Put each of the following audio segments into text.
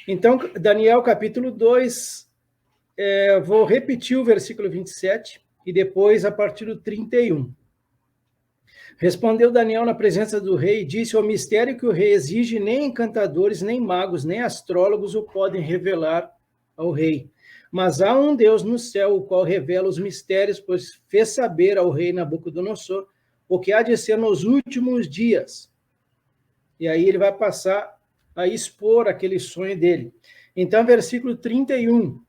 Então, Daniel capítulo 2, vou repetir o versículo 27 e depois a partir do 31. Respondeu Daniel na presença do rei e disse: o mistério que o rei exige, nem encantadores, nem magos, nem astrólogos o podem revelar ao rei. Mas há um Deus no céu, o qual revela os mistérios, pois fez saber ao rei Nabucodonosor o que há de ser nos últimos dias. E aí ele vai passar a expor aquele sonho dele. Então, versículo 31.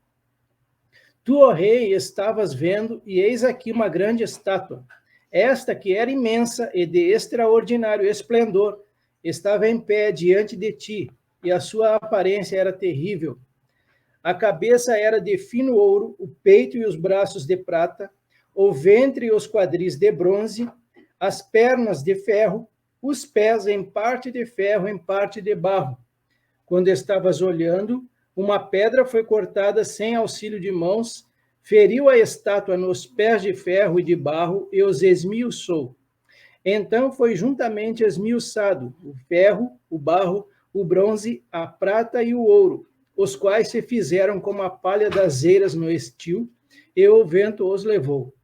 Tu, ó rei, estavas vendo, e eis aqui uma grande estátua. Esta, que era imensa e de extraordinário esplendor, estava em pé diante de ti, e a sua aparência era terrível. A cabeça era de fino ouro, o peito e os braços de prata, o ventre e os quadris de bronze, as pernas de ferro, os pés em parte de ferro, em parte de barro. Quando estavas olhando, uma pedra foi cortada sem auxílio de mãos, feriu a estátua nos pés de ferro e de barro e os esmiuçou. Então foi juntamente esmiuçado o ferro, o barro, o bronze, a prata e o ouro, os quais se fizeram como a palha das eiras no estio, e o vento os levou.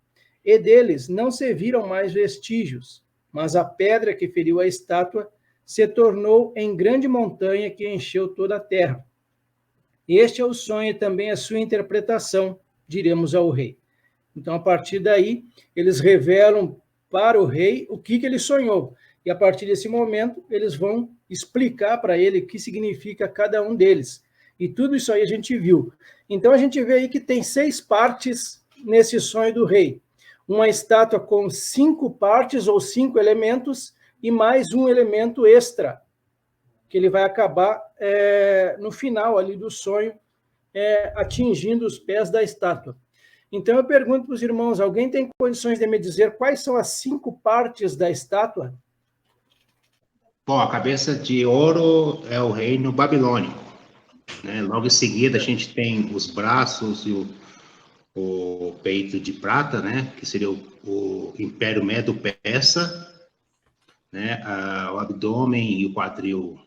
E deles não se viram mais vestígios, mas a pedra que feriu a estátua se tornou em grande montanha que encheu toda a terra. Este é o sonho e também a sua interpretação, diremos ao rei. Então, a partir daí, eles revelam para o rei o que ele sonhou. E a partir desse momento, eles vão explicar para ele o que significa cada um deles. E tudo isso aí a gente viu. Então, a gente vê aí que tem 6 partes nesse sonho do rei. Uma estátua com 5 partes ou 5 elementos e mais um elemento extra, que ele vai acabar no final ali do sonho, atingindo os pés da estátua. Então eu pergunto para os irmãos, alguém tem condições de me dizer quais são as 5 partes da estátua? Bom, a cabeça de ouro é o reino babilônico, né? Logo em seguida a gente tem os braços e o peito de prata, né? Que seria o Império Medo-Persa, né? O abdômen e o quadril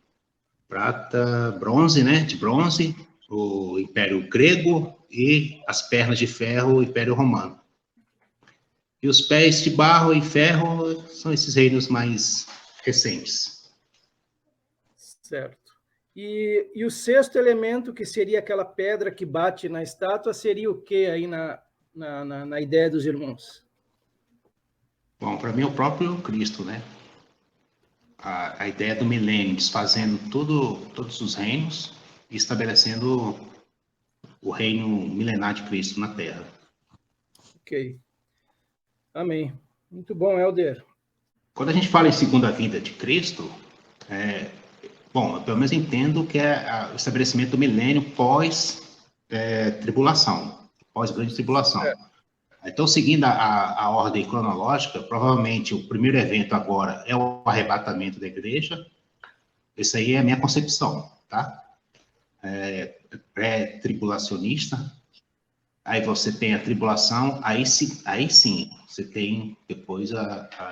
prata, bronze, né? De bronze, o Império Grego e as pernas de ferro, o Império Romano. E os pés de barro e ferro são esses reinos mais recentes. Certo. E o 6º elemento, que seria aquela pedra que bate na estátua, seria o que aí na ideia dos irmãos? Bom, para mim é o próprio Cristo, né? A ideia do milênio, desfazendo todos os reinos e estabelecendo o reino milenar de Cristo na Terra. Ok. Amém. Muito bom, Helder. Quando a gente fala em segunda vinda de Cristo, bom, eu pelo menos entendo que é o estabelecimento do milênio pós-tribulação, pós-grande tribulação. Então, seguindo a ordem cronológica, provavelmente o primeiro evento agora é o arrebatamento da igreja. Essa aí é a minha concepção, tá? Pré-tribulacionista. Aí você tem a tribulação, aí sim você tem depois o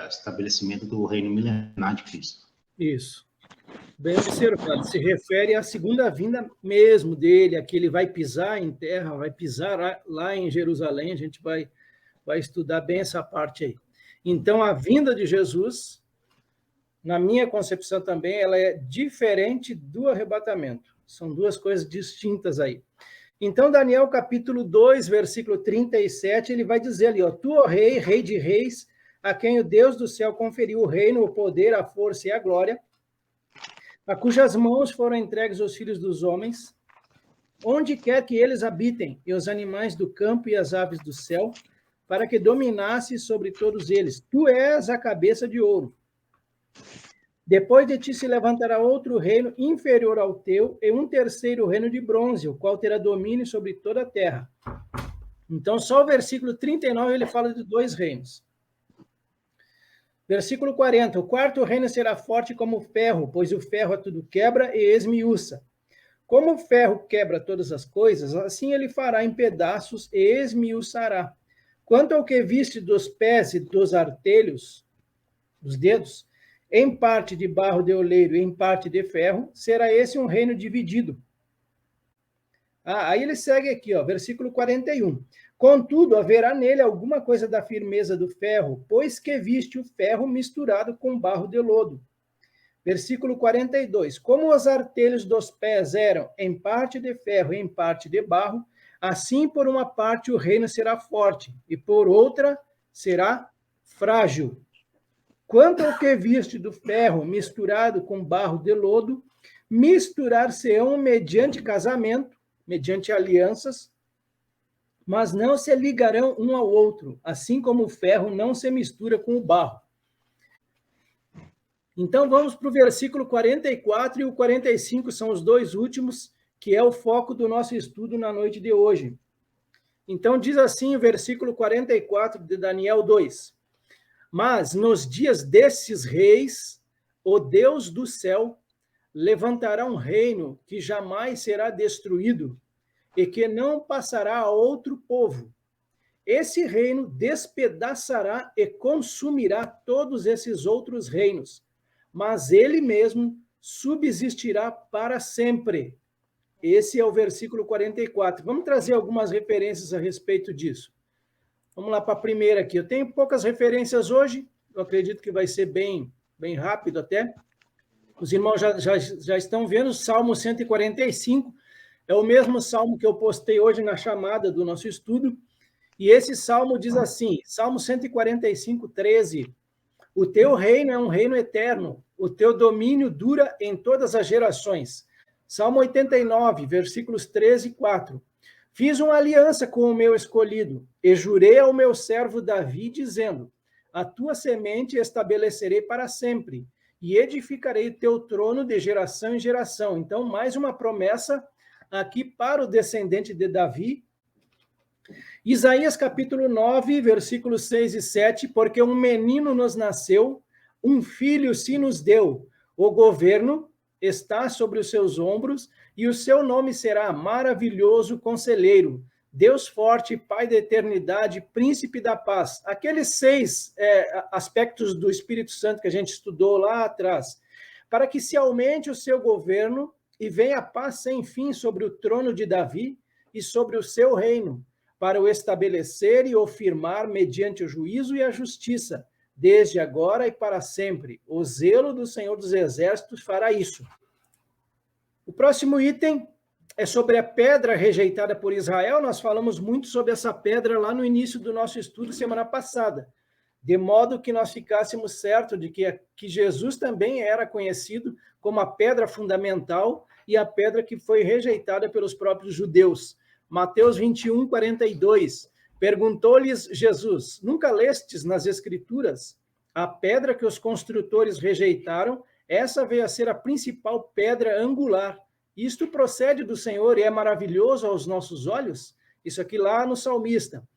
estabelecimento do reino milenar de Cristo. Isso. Bem observado. Se refere à segunda vinda mesmo dele, a que ele vai pisar em terra, vai pisar lá em Jerusalém. A gente vai estudar bem essa parte aí. Então, a vinda de Jesus, na minha concepção também, ela é diferente do arrebatamento. São 2 coisas distintas aí. Então, Daniel, capítulo 2, versículo 37, ele vai dizer ali, ó, tu, ó rei, rei de reis, a quem o Deus do céu conferiu o reino, o poder, a força e a glória, a cujas mãos foram entregues os filhos dos homens, onde quer que eles habitem, e os animais do campo e as aves do céu, para que dominasse sobre todos eles. Tu és a cabeça de ouro. Depois de ti se levantará outro reino inferior ao teu, e um terceiro reino de bronze, o qual terá domínio sobre toda a terra. Então, só o versículo 39, ele fala de 2 reinos. Versículo 40, o 4º reino será forte como o ferro, pois o ferro a tudo quebra e esmiuça. Como o ferro quebra todas as coisas, assim ele fará em pedaços e esmiuçará. Quanto ao que viste dos pés e dos artelhos, dos dedos, em parte de barro de oleiro e em parte de ferro, será esse um reino dividido. Aí ele segue aqui, ó, versículo 41. Contudo, haverá nele alguma coisa da firmeza do ferro, pois que viste o ferro misturado com barro de lodo. Versículo 42. Como os artelhos dos pés eram em parte de ferro e em parte de barro, assim por uma parte o reino será forte, e por outra será frágil. Quanto ao que viste do ferro misturado com barro de lodo, misturar-se-ão mediante casamento, mediante alianças, mas não se ligarão um ao outro, assim como o ferro não se mistura com o barro. Então vamos para o versículo 44 e o 45, são os dois últimos, que é o foco do nosso estudo na noite de hoje. Então diz assim o versículo 44 de Daniel 2. Mas nos dias desses reis, o Deus do céu levantará um reino que jamais será destruído e que não passará a outro povo. Esse reino despedaçará e consumirá todos esses outros reinos, mas ele mesmo subsistirá para sempre. Esse é o versículo 44. Vamos trazer algumas referências a respeito disso. Vamos lá para a primeira aqui. Eu tenho poucas referências hoje, eu acredito que vai ser bem rápido até. Os irmãos já estão vendo, o Salmo 145 é o mesmo salmo que eu postei hoje na chamada do nosso estudo, e esse salmo diz assim, Salmo 145, 13, o teu reino é um reino eterno, o teu domínio dura em todas as gerações. Salmo 89, versículos 13 e 4, fiz uma aliança com o meu escolhido, e jurei ao meu servo Davi, dizendo, a tua semente estabelecerei para sempre, e edificarei teu trono de geração em geração. Então, mais uma promessa aqui para o descendente de Davi. Isaías capítulo 9, versículos 6 e 7, porque um menino nos nasceu, um filho se nos deu, o governo está sobre os seus ombros, e o seu nome será Maravilhoso Conselheiro, Deus Forte, Pai da Eternidade, Príncipe da Paz. Aqueles 6 aspectos do Espírito Santo que a gente estudou lá atrás, para que se aumente o seu governo e venha a paz sem fim sobre o trono de Davi e sobre o seu reino, para o estabelecer e o firmar mediante o juízo e a justiça, desde agora e para sempre. O zelo do Senhor dos Exércitos fará isso. O próximo item é sobre a pedra rejeitada por Israel. Nós falamos muito sobre essa pedra lá no início do nosso estudo semana passada, de modo que nós ficássemos certos de que Jesus também era conhecido como a pedra fundamental e a pedra que foi rejeitada pelos próprios judeus. Mateus 21, 42. Perguntou-lhes Jesus, nunca lestes nas Escrituras? A pedra que os construtores rejeitaram, essa veio a ser a principal pedra angular. Isto procede do Senhor e é maravilhoso aos nossos olhos? Isso aqui lá no salmista.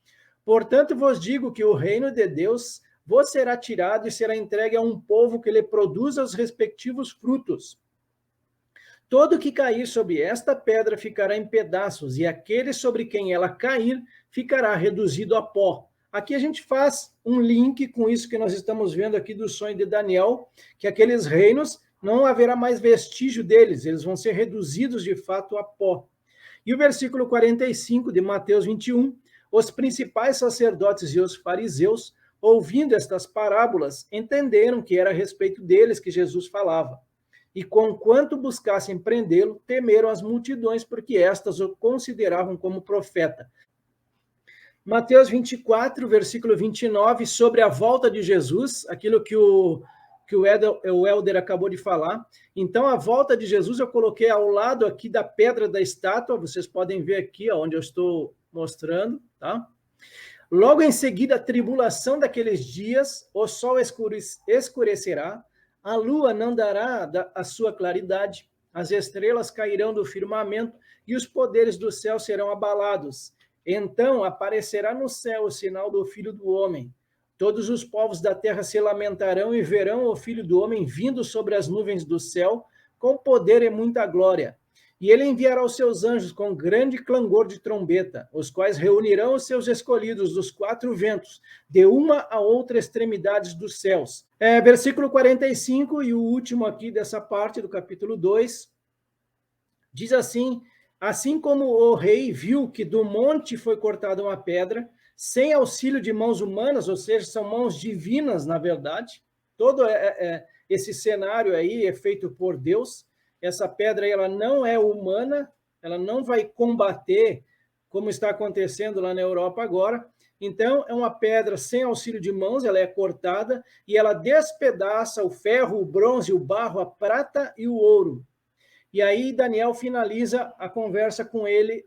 Portanto, vos digo que o reino de Deus vos será tirado e será entregue a um povo que lhe produza os respectivos frutos. Todo que cair sobre esta pedra ficará em pedaços, e aquele sobre quem ela cair ficará reduzido a pó. Aqui a gente faz um link com isso que nós estamos vendo aqui do sonho de Daniel, que aqueles reinos não haverá mais vestígio deles, eles vão ser reduzidos de fato a pó. E o versículo 45 de Mateus 21, os principais sacerdotes e os fariseus, ouvindo estas parábolas, entenderam que era a respeito deles que Jesus falava. E conquanto buscassem prendê-lo, temeram as multidões, porque estas o consideravam como profeta. Mateus 24, versículo 29, sobre a volta de Jesus, aquilo que o Helder acabou de falar. Então, a volta de Jesus eu coloquei ao lado aqui da pedra da estátua, vocês podem ver aqui, onde eu estou mostrando, tá? Logo em seguida, a tribulação daqueles dias, o sol escurecerá, a lua não dará a sua claridade, as estrelas cairão do firmamento e os poderes do céu serão abalados. Então aparecerá no céu o sinal do Filho do Homem. Todos os povos da terra se lamentarão e verão o Filho do Homem vindo sobre as nuvens do céu, com poder e muita glória. E ele enviará os seus anjos com grande clangor de trombeta, os quais reunirão os seus escolhidos dos 4 ventos, de uma a outra extremidade dos céus. Versículo 45, e o último aqui dessa parte do capítulo 2, diz assim, Assim como o rei viu que do monte foi cortada uma pedra, sem auxílio de mãos humanas, ou seja, são mãos divinas, na verdade. Todo esse cenário aí é feito por Deus. Essa pedra aí, ela não é humana, ela não vai combater, como está acontecendo lá na Europa agora. Então, é uma pedra sem auxílio de mãos, ela é cortada e ela despedaça o ferro, o bronze, o barro, a prata e o ouro. E aí Daniel finaliza a conversa com ele,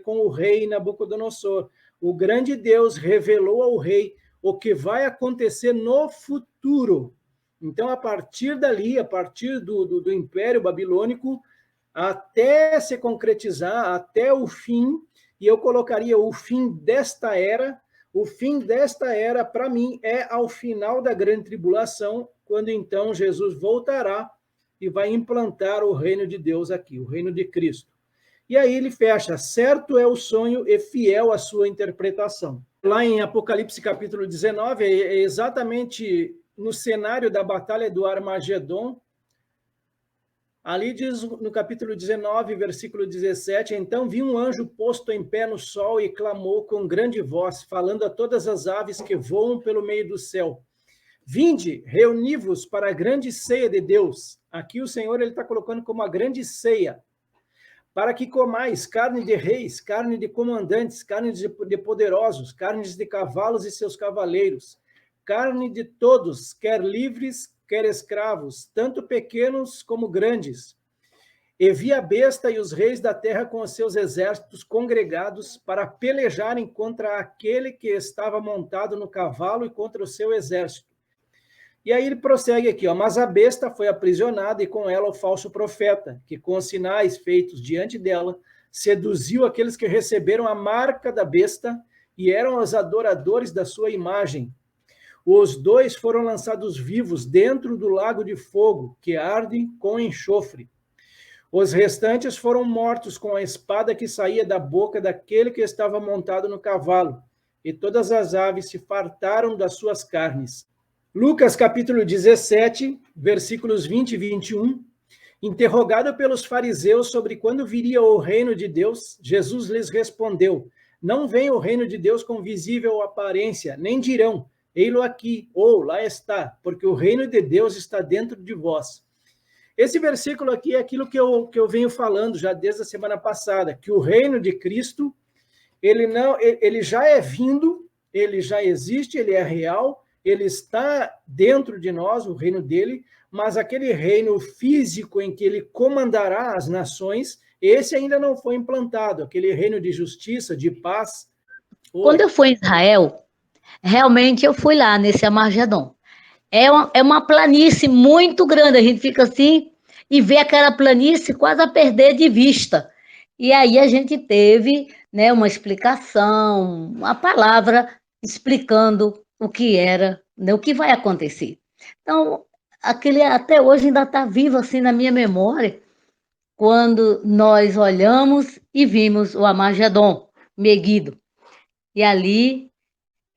com o rei Nabucodonosor. O grande Deus revelou ao rei o que vai acontecer no futuro. Então, a partir dali, a partir do Império Babilônico, até se concretizar, até o fim, e eu colocaria o fim desta era, para mim, é ao final da grande tribulação, quando então Jesus voltará e vai implantar o reino de Deus aqui, o reino de Cristo. E aí ele fecha, certo é o sonho e fiel a sua interpretação. Lá em Apocalipse capítulo 19, é exatamente no cenário da batalha do Armagedon, ali diz no capítulo 19, versículo 17, então vi um anjo posto em pé no sol e clamou com grande voz, falando a todas as aves que voam pelo meio do céu. Vinde, reuni-vos para a grande ceia de Deus. Aqui o Senhor está colocando como a grande ceia. Para que comais carne de reis, carne de comandantes, carne de poderosos, carnes de cavalos e seus cavaleiros, carne de todos, quer livres, quer escravos, tanto pequenos como grandes. E vi a besta e os reis da terra com os seus exércitos congregados para pelejarem contra aquele que estava montado no cavalo e contra o seu exército. E aí ele prossegue aqui, ó, mas a besta foi aprisionada e com ela o falso profeta, que com os sinais feitos diante dela, seduziu aqueles que receberam a marca da besta e eram os adoradores da sua imagem. Os dois foram lançados vivos dentro do lago de fogo, que arde com enxofre. Os restantes foram mortos com a espada que saía da boca daquele que estava montado no cavalo, e todas as aves se fartaram das suas carnes. Lucas capítulo 17, versículos 20 e 21. Interrogado pelos fariseus sobre quando viria o reino de Deus, Jesus lhes respondeu: não vem o reino de Deus com visível aparência, nem dirão, ei-lo aqui, ou lá está, porque o reino de Deus está dentro de vós. Esse versículo aqui é aquilo que eu venho falando já desde a semana passada, que o reino de Cristo, ele já é vindo, ele já existe, ele é real, ele está dentro de nós, o reino dele, mas aquele reino físico em que ele comandará as nações, esse ainda não foi implantado, aquele reino de justiça, de paz. Quando eu fui em Israel, realmente eu fui lá nesse Armagedon. É uma planície muito grande, a gente fica assim e vê aquela planície quase a perder de vista. E aí a gente teve, né, uma explicação, uma palavra explicando o que era, né, o que vai acontecer. Então, aquele até hoje ainda está vivo assim na minha memória, quando nós olhamos e vimos o Armagedon, Meguido. E ali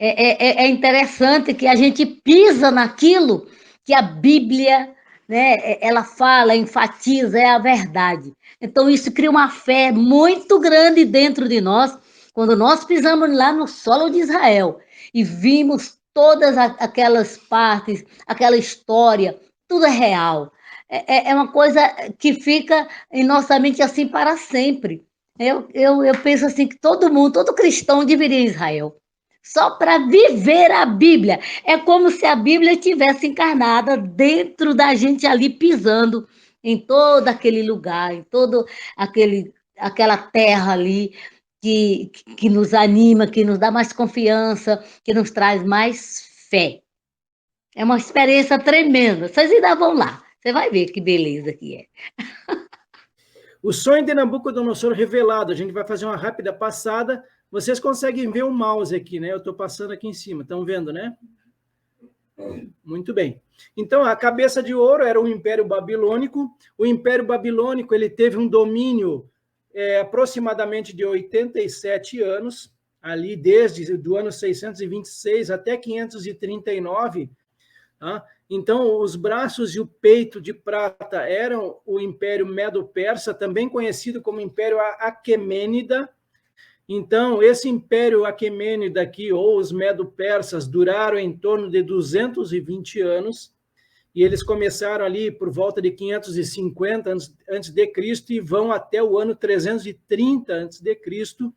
é interessante que a gente pisa naquilo que a Bíblia, né, ela fala, enfatiza, é a verdade. Então, isso cria uma fé muito grande dentro de nós, quando nós pisamos lá no solo de Israel e vimos todas aquelas partes, aquela história, tudo é real. É uma coisa que fica em nossa mente assim para sempre. Eu penso assim que todo mundo, todo cristão deveria ir a Israel só para viver a Bíblia. É como se a Bíblia tivesse encarnada dentro da gente ali, pisando em todo aquele lugar, em todo aquela terra ali que nos anima, que nos dá mais confiança, que nos traz mais fé. É uma experiência tremenda. Vocês ainda vão lá. Você vai ver que beleza que é. O sonho de Nabucodonosor revelado. A gente vai fazer uma rápida passada. Vocês conseguem ver o mouse aqui, né? Eu estou passando aqui em cima. Estão vendo, né? Muito bem. Então, a cabeça de ouro era o Império Babilônico. O Império Babilônico ele teve um domínio aproximadamente de 87 anos, ali desde o ano 626 até 539, tá? Então, os braços e o peito de prata eram o Império Medo-Persa, também conhecido como Império Aquemênida. Então, esse Império Aquemênida aqui, ou os Medo-Persas, duraram em torno de 220 anos, e eles começaram ali por volta de 550 antes de Cristo e vão até o ano 330 antes de Cristo,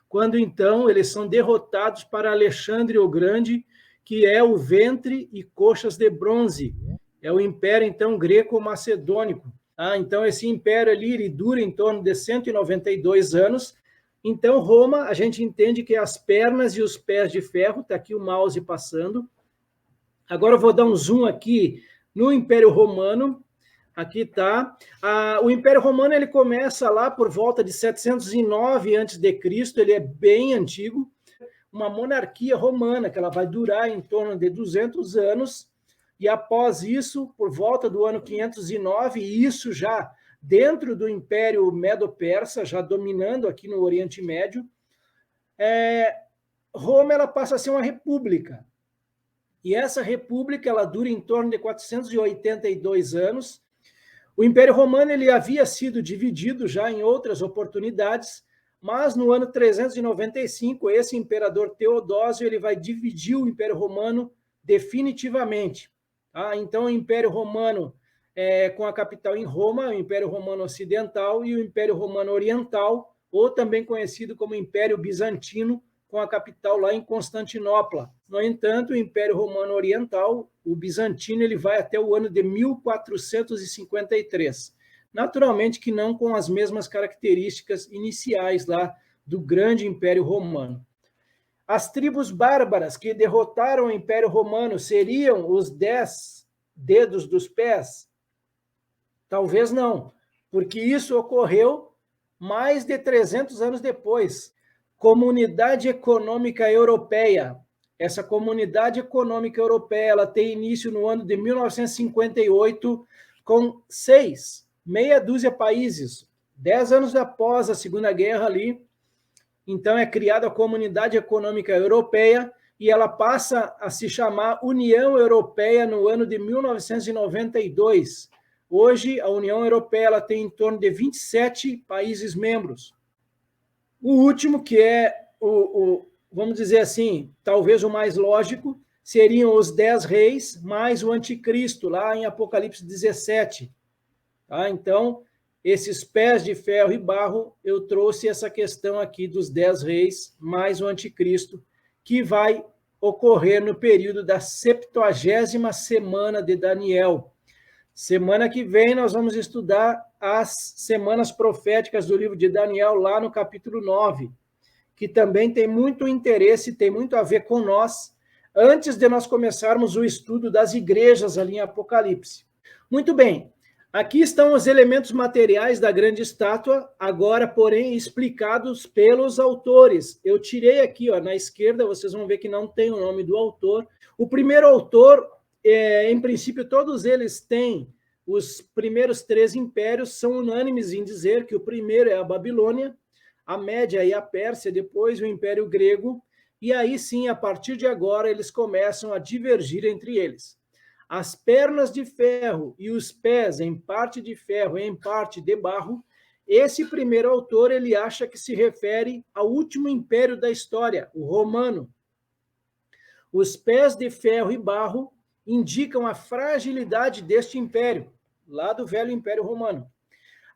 quando então eles são derrotados para Alexandre o Grande, que é o ventre e coxas de bronze. É o Império, então, greco-macedônico. Então, esse império ali ele dura em torno de 192 anos. Então, Roma, a gente entende que as pernas e os pés de ferro, está aqui o mouse passando. Agora eu vou dar um zoom aqui no Império Romano. Aqui está. O Império Romano ele começa lá por volta de 709 a.C., ele é bem antigo. Uma monarquia romana, que ela vai durar em torno de 200 anos, e após isso, por volta do ano 509, e isso já dentro do Império Medo-Persa, já dominando aqui no Oriente Médio, Roma ela passa a ser uma república. E essa república ela dura em torno de 482 anos. O Império Romano ele havia sido dividido já em outras oportunidades, mas no ano 395, esse imperador Teodósio ele vai dividir o Império Romano definitivamente. Então, o Império Romano, com a capital em Roma, o Império Romano Ocidental e o Império Romano Oriental, ou também conhecido como Império Bizantino, com a capital lá em Constantinopla. No entanto, o Império Romano Oriental, o bizantino, ele vai até o ano de 1453. Naturalmente que não com as mesmas características iniciais lá do grande Império Romano. As tribos bárbaras que derrotaram o Império Romano seriam os 10 dedos dos pés? Talvez não, porque isso ocorreu mais de 300 anos depois. Comunidade Econômica Europeia. Essa Comunidade Econômica Europeia ela tem início no ano de 1958 com meia dúzia de países. 10 anos após a Segunda Guerra ali, então é criada a Comunidade Econômica Europeia e ela passa a se chamar União Europeia no ano de 1992. Hoje, a União Europeia ela tem em torno de 27 países membros. O último, que é vamos dizer assim, talvez o mais lógico, seriam os 10 reis mais o anticristo, lá em Apocalipse 17. Então, esses pés de ferro e barro, eu trouxe essa questão aqui dos 10 reis mais o anticristo, que vai ocorrer no período da 70ª semana de Daniel. Semana que vem nós vamos estudar as semanas proféticas do livro de Daniel, lá no capítulo 9, que também tem muito interesse, tem muito a ver com nós, antes de nós começarmos o estudo das igrejas ali em Apocalipse. Muito bem, aqui estão os elementos materiais da grande estátua, agora, porém, explicados pelos autores. Eu tirei aqui, na esquerda, vocês vão ver que não tem o nome do autor. O primeiro autor, em princípio, todos eles têm, os primeiros 3 impérios são unânimes em dizer que o primeiro é a Babilônia, a Média e a Pérsia, depois o Império Grego, e aí sim, a partir de agora, eles começam a divergir entre eles. As pernas de ferro e os pés, em parte de ferro e em parte de barro, esse primeiro autor ele acha que se refere ao último império da história, o romano. Os pés de ferro e barro indicam a fragilidade deste império, lá do velho Império Romano.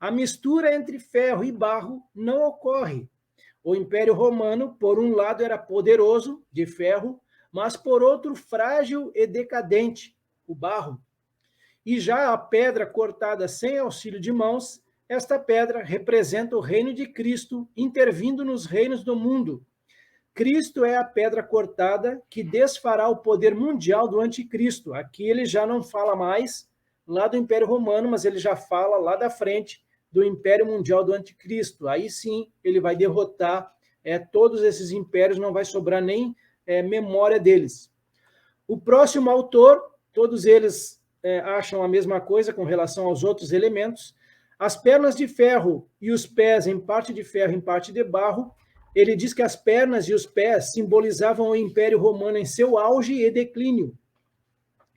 A mistura entre ferro e barro não ocorre. O Império Romano, por um lado, era poderoso, de ferro, mas por outro, frágil e decadente, o barro. E já a pedra cortada sem auxílio de mãos, esta pedra representa o reino de Cristo intervindo nos reinos do mundo. Cristo é a pedra cortada que desfará o poder mundial do anticristo. Aqui ele já não fala mais lá do Império Romano, mas ele já fala lá da frente do Império Mundial do Anticristo. Aí sim ele vai derrotar todos esses impérios, não vai sobrar nem memória deles. O próximo autor, todos eles acham a mesma coisa com relação aos outros elementos. As pernas de ferro e os pés, em parte de ferro, em parte de barro, ele diz que as pernas e os pés simbolizavam o Império Romano em seu auge e declínio.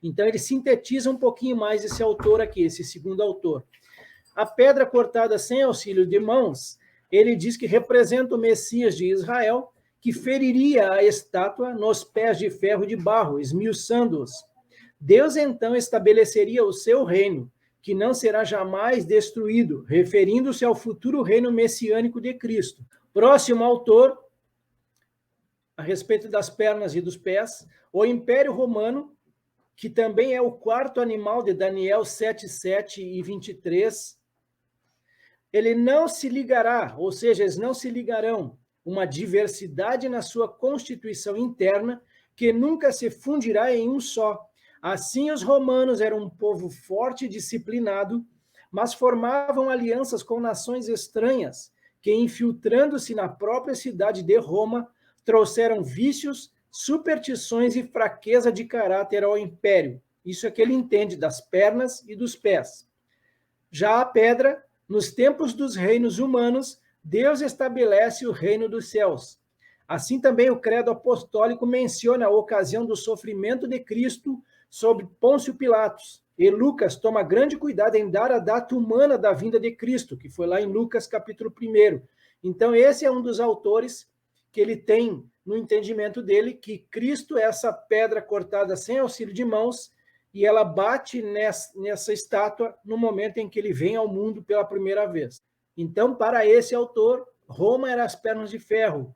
Então, ele sintetiza um pouquinho mais esse autor aqui, esse segundo autor. A pedra cortada sem auxílio de mãos, ele diz que representa o Messias de Israel, que feriria a estátua nos pés de ferro e de barro, esmiuçando-os. Deus, então, estabeleceria o seu reino, que não será jamais destruído, referindo-se ao futuro reino messiânico de Cristo. Próximo autor, a respeito das pernas e dos pés, o Império Romano, que também é o quarto animal de Daniel 7:7 e 23, ele não se ligará, ou seja, eles não se ligarão, uma diversidade na sua constituição interna que nunca se fundirá em um só. Assim, os romanos eram um povo forte e disciplinado, mas formavam alianças com nações estranhas, que, infiltrando-se na própria cidade de Roma, trouxeram vícios, superstições e fraqueza de caráter ao império. Isso é que ele entende das pernas e dos pés. Já a pedra, nos tempos dos reinos humanos, Deus estabelece o reino dos céus. Assim também o credo apostólico menciona a ocasião do sofrimento de Cristo sobre Pôncio Pilatos. E Lucas toma grande cuidado em dar a data humana da vinda de Cristo, que foi lá em Lucas capítulo 1. Então esse é um dos autores que ele tem no entendimento dele, que Cristo é essa pedra cortada sem auxílio de mãos, e ela bate nessa estátua no momento em que ele vem ao mundo pela primeira vez. Então, para esse autor, Roma era as pernas de ferro.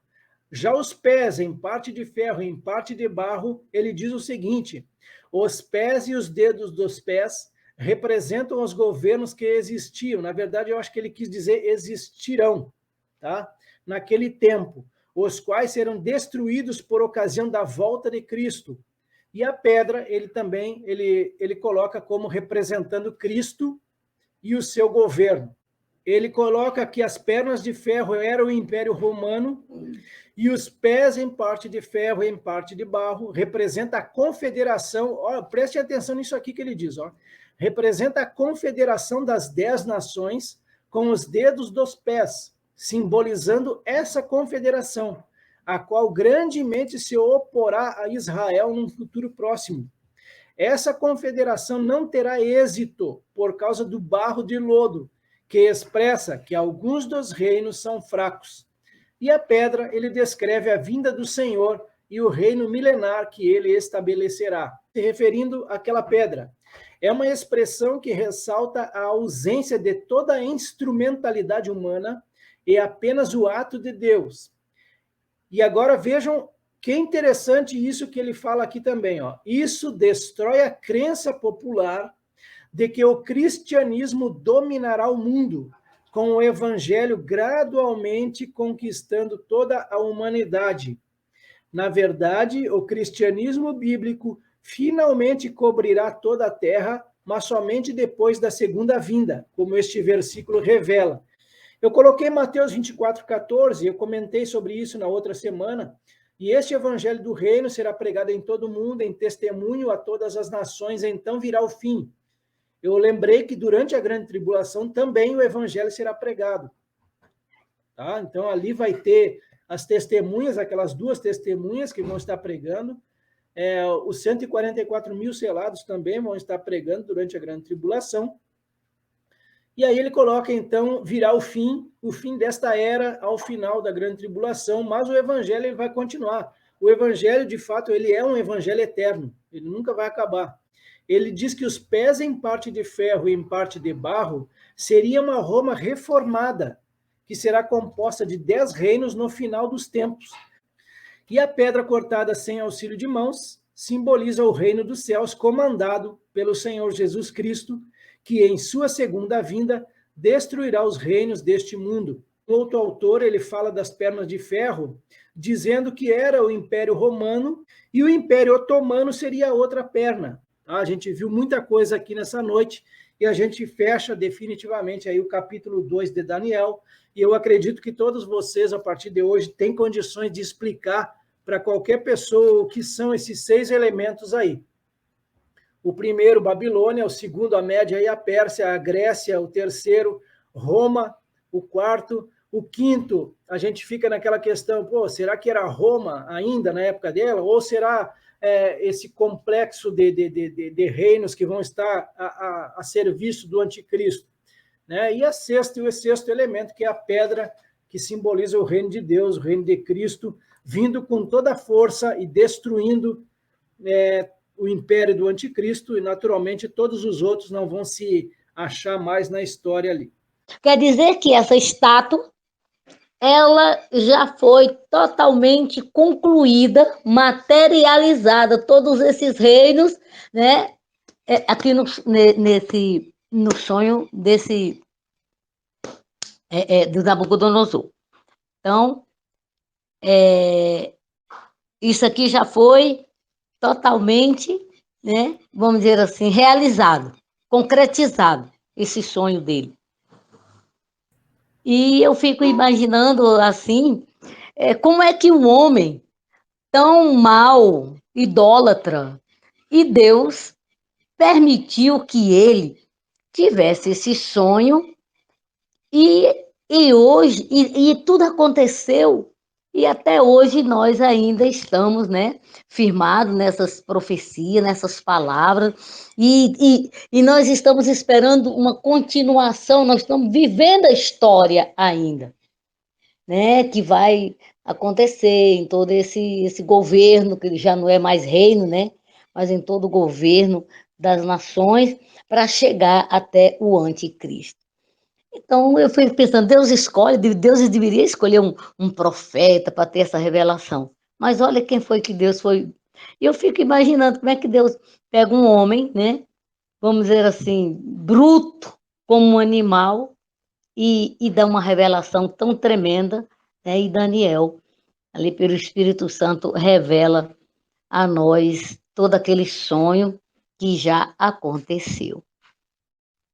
Já os pés, em parte de ferro e em parte de barro, ele diz o seguinte: os pés e os dedos dos pés representam os governos que existiam. Na verdade, eu acho que ele quis dizer existirão, tá? Naquele tempo, os quais serão destruídos por ocasião da volta de Cristo. E a pedra, ele também ele coloca como representando Cristo e o seu governo. Ele coloca que as pernas de ferro eram o Império Romano e os pés, em parte de ferro e em parte de barro, representa a confederação. Ó, preste atenção nisso aqui que ele diz. Ó, representa a confederação das 10 nações com os dedos dos pés, simbolizando essa confederação, a qual grandemente se oporá a Israel num futuro próximo. Essa confederação não terá êxito por causa do barro de lodo, que expressa que alguns dos reinos são fracos. E a pedra, ele descreve a vinda do Senhor e o reino milenar que ele estabelecerá. Se referindo àquela pedra, é uma expressão que ressalta a ausência de toda a instrumentalidade humana e apenas o ato de Deus. E agora vejam que interessante isso que ele fala aqui também. Ó. Isso destrói a crença popular de que o cristianismo dominará o mundo, com o evangelho gradualmente conquistando toda a humanidade. Na verdade, o cristianismo bíblico finalmente cobrirá toda a terra, mas somente depois da segunda vinda, como este versículo revela. Eu coloquei Mateus 24:14, eu comentei sobre isso na outra semana, e este evangelho do reino será pregado em todo o mundo, em testemunho a todas as nações, então virá o fim. Eu lembrei que durante a grande tribulação também o evangelho será pregado. Tá? Então ali vai ter as testemunhas, aquelas 2 testemunhas que vão estar pregando, os 144.000 selados também vão estar pregando durante a grande tribulação. E aí ele coloca, então, virá o fim desta era ao final da grande tribulação, mas o evangelho ele vai continuar. O evangelho, de fato, ele é um evangelho eterno, ele nunca vai acabar. Ele diz que os pés em parte de ferro e em parte de barro seria uma Roma reformada, que será composta de 10 reinos no final dos tempos. E a pedra cortada sem auxílio de mãos simboliza o reino dos céus comandado pelo Senhor Jesus Cristo, que em sua segunda vinda destruirá os reinos deste mundo. Outro autor, ele fala das pernas de ferro, dizendo que era o Império Romano e o Império Otomano seria a outra perna. A gente viu muita coisa aqui nessa noite e a gente fecha definitivamente aí o capítulo 2 de Daniel, e eu acredito que todos vocês, a partir de hoje, têm condições de explicar para qualquer pessoa o que são esses 6 elementos aí. O primeiro, Babilônia, o segundo, a Média e a Pérsia, a Grécia, o terceiro, Roma, o quarto, o quinto, a gente fica naquela questão, será que era Roma ainda na época dela? Ou será esse complexo de reinos que vão estar a serviço do anticristo. Né? E o sexto elemento, que é a pedra, que simboliza o reino de Deus, o reino de Cristo, vindo com toda a força e destruindo o império do anticristo, e naturalmente todos os outros não vão se achar mais na história ali. Quer dizer que essa estátua, ela já foi totalmente concluída, materializada, todos esses reinos, né? Aqui no sonho do Nabucodonosor. Então, isso aqui já foi totalmente, né, vamos dizer assim, realizado, concretizado, esse sonho dele. E eu fico imaginando, assim, como é que um homem tão mau, idólatra, e Deus permitiu que ele tivesse esse sonho, e hoje, e tudo aconteceu, e até hoje nós ainda estamos, né, firmados nessas profecias, nessas palavras, e nós estamos esperando uma continuação, nós estamos vivendo a história ainda, né, que vai acontecer em todo esse governo, que já não é mais reino, né, mas em todo o governo das nações, para chegar até o anticristo. Então, eu fui pensando, Deus deveria escolher um profeta para ter essa revelação. Mas olha quem foi que Deus foi. E eu fico imaginando como é que Deus pega um homem, né? Vamos dizer assim, bruto, como um animal, e dá uma revelação tão tremenda, né? E Daniel, ali pelo Espírito Santo, revela a nós todo aquele sonho que já aconteceu.